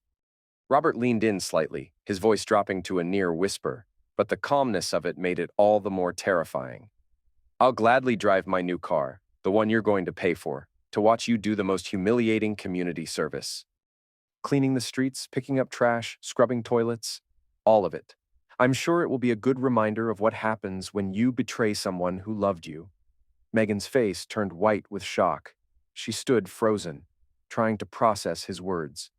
Robert leaned in slightly, his voice dropping to a near whisper, but the calmness of it made it all the more terrifying. I'll gladly drive my new car, the one you're going to pay for, to watch you do the most humiliating community service. Cleaning the streets, picking up trash, scrubbing toilets, all of it. I'm sure it will be a good reminder of what happens when you betray someone who loved you. Megan's face turned white with shock. She stood frozen, trying to process his words.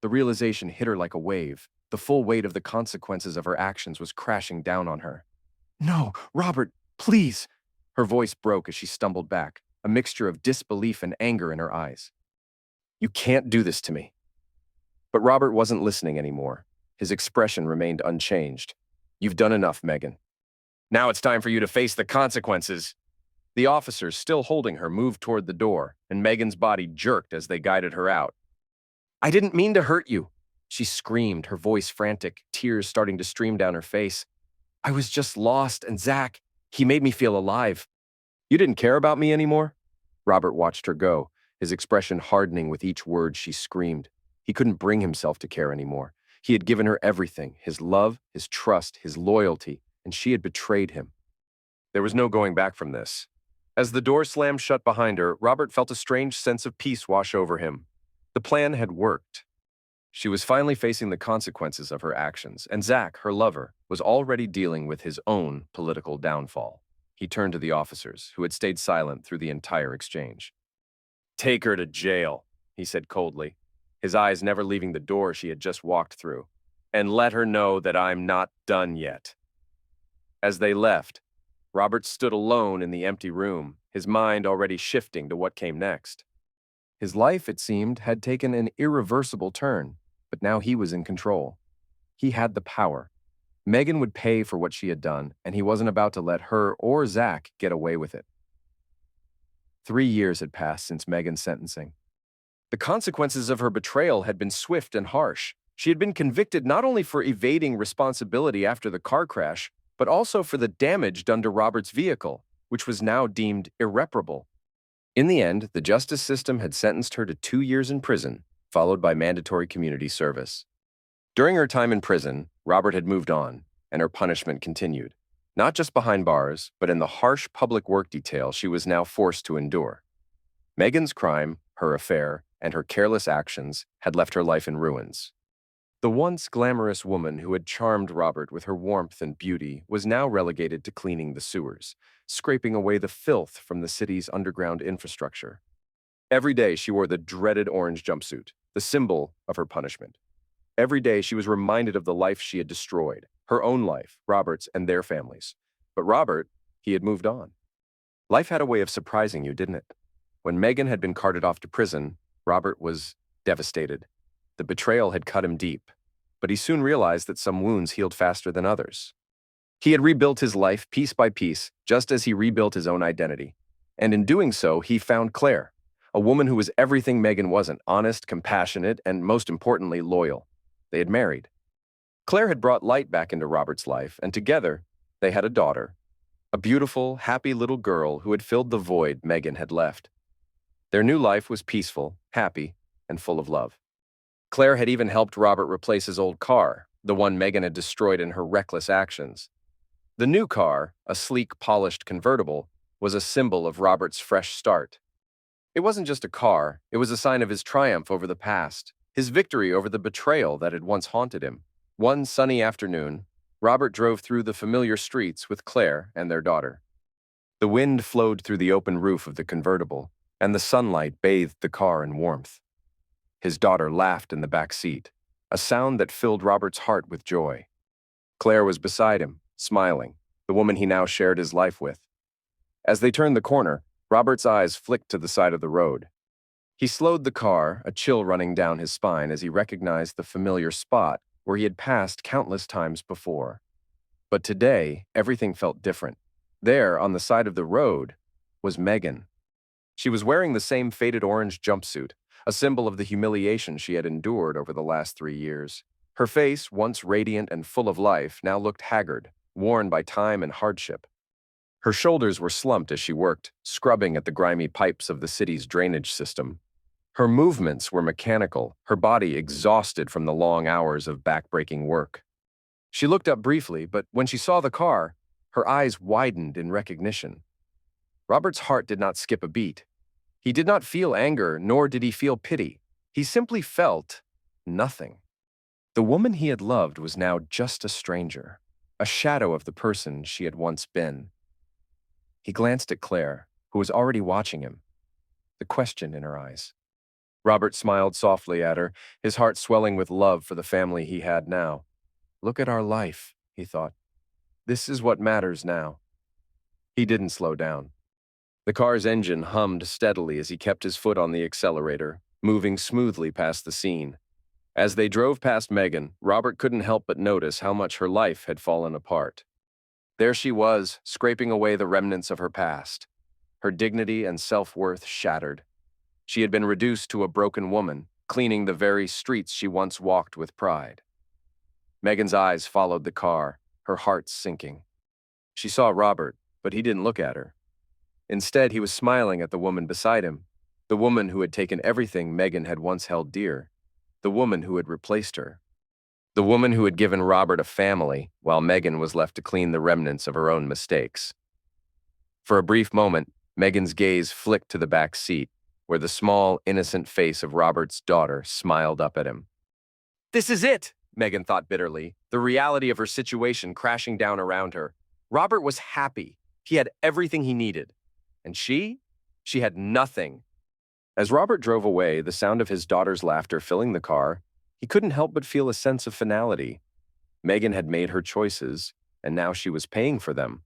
The realization hit her like a wave. The full weight of the consequences of her actions was crashing down on her. No, Robert, please! Her voice broke as she stumbled back, a mixture of disbelief and anger in her eyes. You can't do this to me. But Robert wasn't listening anymore. His expression remained unchanged. You've done enough, Megan. Now it's time for you to face the consequences. The officers, still holding her, moved toward the door, and Megan's body jerked as they guided her out. I didn't mean to hurt you, she screamed, her voice frantic, tears starting to stream down her face. I was just lost, and Zach, he made me feel alive. You didn't care about me anymore? Robert watched her go, his expression hardening with each word she screamed. He couldn't bring himself to care anymore. He had given her everything, his love, his trust, his loyalty, and she had betrayed him. There was no going back from this. As the door slammed shut behind her, Robert felt a strange sense of peace wash over him. The plan had worked. She was finally facing the consequences of her actions, and Zach, her lover, was already dealing with his own political downfall. He turned to the officers, who had stayed silent through the entire exchange. Take her to jail, he said coldly, his eyes never leaving the door she had just walked through, and let her know that I'm not done yet. As they left, Robert stood alone in the empty room, his mind already shifting to what came next. His life, it seemed, had taken an irreversible turn, but now he was in control. He had the power. Megan would pay for what she had done, and he wasn't about to let her or Zach get away with it. 3 years had passed since Megan's sentencing. The consequences of her betrayal had been swift and harsh. She had been convicted not only for evading responsibility after the car crash, but also for the damage done to Robert's vehicle, which was now deemed irreparable. In the end, the justice system had sentenced her to 2 years in prison, followed by mandatory community service. During her time in prison, Robert had moved on, and her punishment continued. Not just behind bars, but in the harsh public work detail she was now forced to endure. Megan's crime, her affair, and her careless actions had left her life in ruins. The once glamorous woman who had charmed Robert with her warmth and beauty was now relegated to cleaning the sewers, scraping away the filth from the city's underground infrastructure. Every day she wore the dreaded orange jumpsuit, the symbol of her punishment. Every day she was reminded of the life she had destroyed, her own life, Robert's, and their families. But Robert, he had moved on. Life had a way of surprising you, didn't it? When Megan had been carted off to prison, Robert was devastated. The betrayal had cut him deep, but he soon realized that some wounds healed faster than others. He had rebuilt his life piece by piece, just as he rebuilt his own identity. And in doing so, he found Claire, a woman who was everything Megan wasn't: honest, compassionate, and most importantly, loyal. They had married. Claire had brought light back into Robert's life, and together, they had a daughter, a beautiful, happy little girl who had filled the void Megan had left. Their new life was peaceful, happy, and full of love. Claire had even helped Robert replace his old car, the one Megan had destroyed in her reckless actions. The new car, a sleek, polished convertible, was a symbol of Robert's fresh start. It wasn't just a car, it was a sign of his triumph over the past, his victory over the betrayal that had once haunted him. One sunny afternoon, Robert drove through the familiar streets with Claire and their daughter. The wind flowed through the open roof of the convertible, and the sunlight bathed the car in warmth. His daughter laughed in the back seat, a sound that filled Robert's heart with joy. Claire was beside him, smiling, the woman he now shared his life with. As they turned the corner, Robert's eyes flicked to the side of the road. He slowed the car, a chill running down his spine as he recognized the familiar spot where he had passed countless times before. But today, everything felt different. There, on the side of the road, was Megan. She was wearing the same faded orange jumpsuit, a symbol of the humiliation she had endured over the last 3 years. Her face, once radiant and full of life, now looked haggard, worn by time and hardship. Her shoulders were slumped as she worked, scrubbing at the grimy pipes of the city's drainage system. Her movements were mechanical, her body exhausted from the long hours of back-breaking work. She looked up briefly, but when she saw the car, her eyes widened in recognition. Robert's heart did not skip a beat. He did not feel anger, nor did he feel pity. He simply felt nothing. The woman he had loved was now just a stranger, a shadow of the person she had once been. He glanced at Claire, who was already watching him, the question in her eyes. Robert smiled softly at her, his heart swelling with love for the family he had now. Look at our life, he thought. This is what matters now. He didn't slow down. The car's engine hummed steadily as he kept his foot on the accelerator, moving smoothly past the scene. As they drove past Megan, Robert couldn't help but notice how much her life had fallen apart. There she was, scraping away the remnants of her past, her dignity and self-worth shattered. She had been reduced to a broken woman, cleaning the very streets she once walked with pride. Megan's eyes followed the car, her heart sinking. She saw Robert, but he didn't look at her. Instead, he was smiling at the woman beside him, the woman who had taken everything Megan had once held dear, the woman who had replaced her, the woman who had given Robert a family while Megan was left to clean the remnants of her own mistakes. For a brief moment, Megan's gaze flicked to the back seat, where the small, innocent face of Robert's daughter smiled up at him. This is it, Megan thought bitterly, the reality of her situation crashing down around her. Robert was happy. He had everything he needed. And she had nothing. As Robert drove away, the sound of his daughter's laughter filling the car, he couldn't help but feel a sense of finality. Megan had made her choices, and now she was paying for them.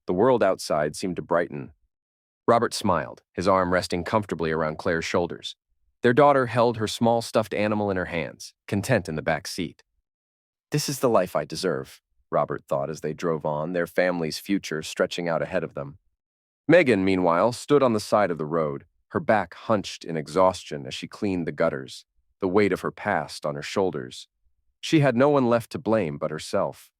The world outside seemed to brighten. Robert smiled, his arm resting comfortably around Claire's shoulders. Their daughter held her small stuffed animal in her hands, content in the back seat. This is the life I deserve, Robert thought as they drove on, their family's future stretching out ahead of them. Megan, meanwhile, stood on the side of the road, her back hunched in exhaustion as she cleaned the gutters, the weight of her past on her shoulders. She had no one left to blame but herself.